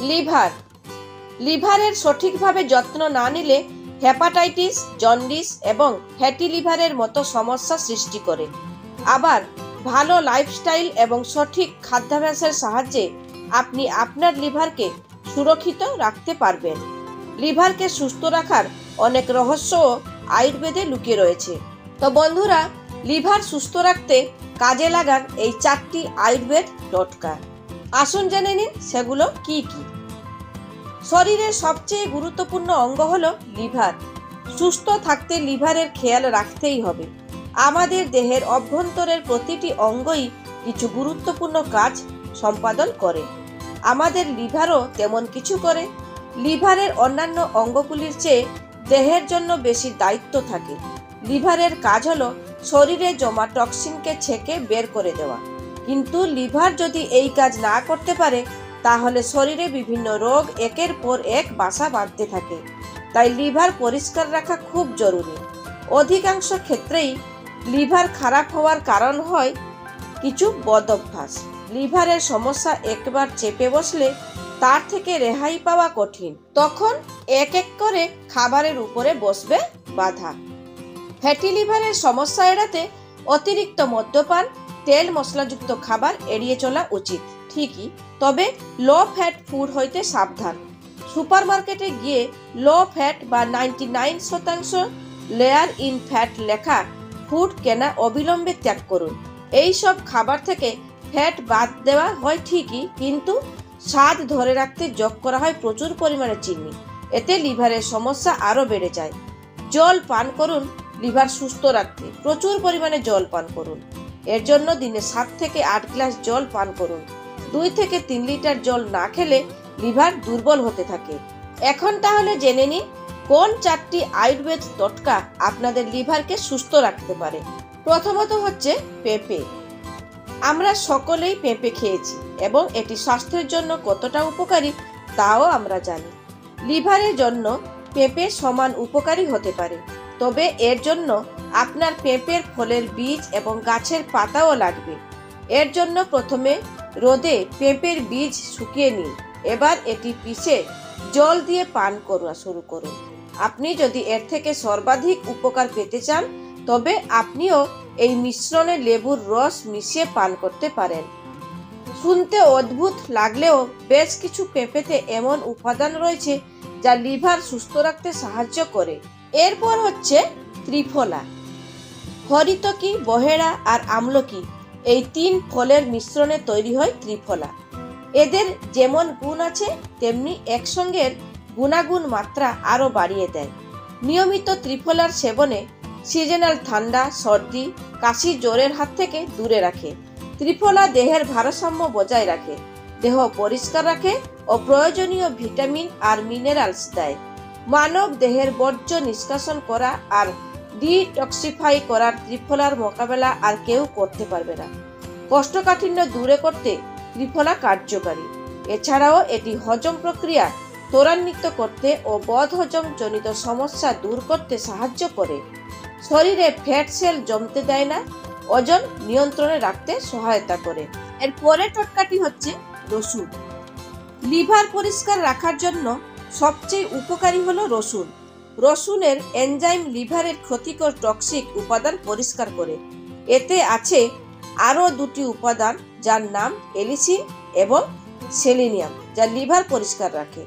Liver লিভারের সঠিকভাবে যত্ন না নিলে হেপাটাইটিস, জন্ডিস এবং ফ্যাটি লিভারের মতো সমস্যা সৃষ্টি করে। আবার ভালো লাইফস্টাইল এবং সঠিক খাদ্যাভ্যাসের সাহায্যে আপনি আপনার লিভারকে সুরক্ষিত রাখতে পারবেন। লিভারকে সুস্থ রাখার অনেক রহস্য আয়ুর্বেদে লুকিয়ে রয়েছে। তো বন্ধুরা, লিভার সুস্থ রাখতে কাজে লাগান এই 4টি আয়ুর্বেদ টোটকা। আসুন জেনে নিন সেগুলো কি কি। শরীরের সবচেয়ে গুরুত্বপূর্ণ অঙ্গ হলো লিভার। সুস্থ থাকতে লিভারের খেয়াল রাখতেই হবে। আমাদের দেহের অভ্যন্তরের প্রতিটি অঙ্গই কিছু গুরুত্বপূর্ণ কাজ সম্পাদন করে। আমাদের লিভারও তেমন কিছু করে। লিভারের অন্যান্য অঙ্গগুলির চেয়ে দেহের জন্য বেশি দায়িত্ব থাকে। লিভারের কাজ হলো শরীরে জমা টক্সিনকে ছেঁকে বের করে দেওয়া। কিন্তু লিভার যদি এই কাজ না করতে পারে তাহলে শরীরে বিভিন্ন রোগ একের পর এক বাসা বাঁধতে থাকে। তাই লিভার পরিষ্কার রাখা খুব জরুরি। অধিকাংশ ক্ষেত্রেই লিভার খারাপ হওয়ার কারণ হয় কিছু বদ অভ্যাস। লিভারের সমস্যা একবার চেপে বসলে তার থেকে রেহাই পাওয়া কঠিন। তখন এক এক করে খাবারের উপরে বসবে বাধা। ফ্যাটি লিভারের সমস্যা এড়াতে অতিরিক্ত মদ্যপান, তেল মশলাযুক্ত খাবার এড়িয়ে চলা উচিত ঠিকই, তবে লো ফ্যাট ফুড হইতে সাবধান। সুপারমার্কেটে গিয়ে লো ফ্যাট বা 99% লেয়ার ইন ফ্যাট লেখা ফুড কেনা অবিলম্বে ত্যাগ করুন। এই সব খাবার থেকে ফ্যাট বাদ দেওয়া হয় ঠিকই, কিন্তু স্বাদ ধরে রাখতে যোগ করা হয় প্রচুর পরিমাণে চিনি। এতে লিভারের সমস্যা আরও বেড়ে যায়। জল পান করুন। লিভার সুস্থ রাখতে প্রচুর পরিমাণে জল পান করুন। এর জন্য দিনে 7 থেকে 8 গ্লাস জল পান করুন। 2 থেকে 3 লিটার জল না খেলে লিভার দুর্বল হতে থাকে। এখন তাহলে জেনে নিন কোন 4টি আয়ুর্বেদ টোটকা আপনাদের লিভারকে সুস্থ রাখতে পারে। প্রথমত হচ্ছে পেঁপে। আমরা সকলেই পেঁপে খেয়েছি এবং এটি স্বাস্থ্যের জন্য কতটা উপকারী তাও আমরা জানি। লিভারের জন্য পেঁপে সমান উপকারী হতে পারে, তবে এর জন্য আপনার পেঁপের ফলের বীজ এবং গাছের পাতাও লাগবে। এর জন্য প্রথমে রোদে পেঁপের বীজ শুকিয়ে নিন। এবার এটি পিষে জল দিয়ে পান করা শুরু করুন। আপনি যদি এর থেকে সর্বাধিক উপকার পেতে চান তবে আপনিও এই মিশ্রণে লেবুর রস মিশিয়ে পান করতে পারেন। শুনতে অদ্ভুত লাগলেও বেশ কিছু পেঁপেতে এমন উপাদান রয়েছে যা লিভার সুস্থ রাখতে সাহায্য করে। এরপর হচ্ছে ত্রিফলা। হরিতকি, বহেড়া আর আমলকি এই 3 ফলের মিশ্রণে তৈরি হয় ত্রিফলা। এদের যেমন গুণ আছে তেমনি একসঙ্গের গুণাগুণ মাত্রা আরও বাড়িয়ে দেয়। নিয়মিত ত্রিফলার সেবনে সিজনাল ঠান্ডা, সর্দি, কাশি, জ্বরের হাত থেকে দূরে রাখে। ত্রিফলা দেহের ভারসাম্য বজায় রাখে, দেহ পরিষ্কার রাখে ও প্রয়োজনীয় ভিটামিন আর মিনারেলস দেয়। মানব দেহের বর্জ্য নিষ্কাশন করা আর ডিটক্সিফাই করার ত্রিফলার মোকাবেলা আর কেউ করতে পারবে না। কোষ্ঠকাঠিন্য দূরে করতে ত্রিফলা কার্যকারী। এছাড়াও এটি হজম প্রক্রিয়া ত্বরান্বিত করতে ও বদহজম জনিত সমস্যা দূর করতে সাহায্য করে। শরীরে ফ্যাট সেল জমতে দেয় না, ওজন নিয়ন্ত্রণে রাখতে সহায়তা করে। এর পরের টোটকাটি হচ্ছে রসুন। লিভার পরিষ্কার রাখার জন্য সবচেয়ে উপকারী হলো রসুন। রসুনের এনজাইম লিভারের ক্ষতিকর টক্সিক উপাদান পরিষ্কার করে। এতে আছে আরও 2টি উপাদান যার নাম এলিসিন এবং সেলিনিয়াম, যা লিভার পরিষ্কার রাখে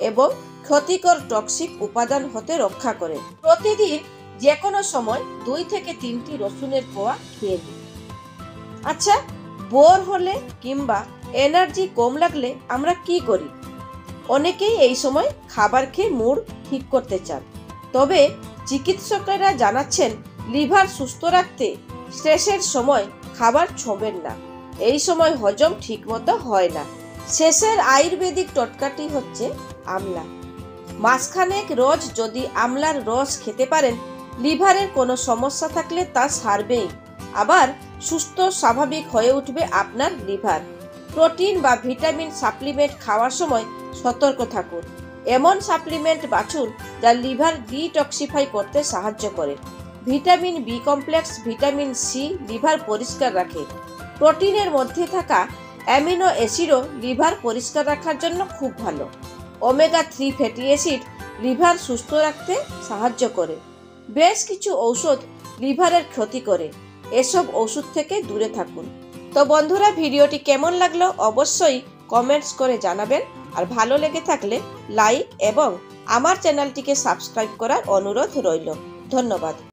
এবং ক্ষতিকর টক্সিক উপাদান হতে রক্ষা করে। প্রতিদিন যে কোনো সময় 2 থেকে 3টি রসুনের কোয়া খেয়ে নিন। আচ্ছা, বোর হলে কিংবা এনার্জি কম লাগলে আমরা কি করি? অনেকেই এই সময় খাবার খেয়ে মুড ঠিক করতে চান, তবে চিকিৎসকেরা জানাচ্ছেন লিভার সুস্থ রাখতে স্ট্রেসের সময় খাবার ছোঁবেন না। এই সময় হজম ঠিকমতো হয় না। শেষের আয়ুর্বেদিক টোটকাটি হচ্ছে আমলা। মাসখানেক রোজ যদি আমলার রস খেতে পারেন, লিভারের কোনো সমস্যা থাকলে তা সারবেই। আবার সুস্থ স্বাভাবিক হয়ে উঠবে আপনার লিভার। প্রোটিন বা ভিটামিন সাপ্লিমেন্ট খাওয়ার সময় সতর্ক থাকুন। এমন সাপ্লিমেন্ট বাছুন যা লিভার ডিটক্সিফাই করতে সাহায্য করে। Vitamin B complex, vitamin C liver পরিষ্কার রাখে। প্রোটিনের মধ্যে থাকা অ্যামিনো অ্যাসিডও লিভার পরিষ্কার রাখার জন্য খুব ভালো। ওমেগা 3 ফ্যাটি অ্যাসিড লিভার সুস্থ রাখতে সাহায্য করে। বেশ কিছু ঔষধ লিভারের ক্ষতি করে, এসব ওষুধ থেকে দূরে থাকুন। তো বন্ধুরা, ভিডিওটি কেমন লাগলো অবশ্যই কমেন্টস করে জানাবেন। আর ভালো লেগে থাকলে লাইক এবং আমার চ্যানেলটিকে সাবস্ক্রাইব করার অনুরোধ রইল। ধন্যবাদ।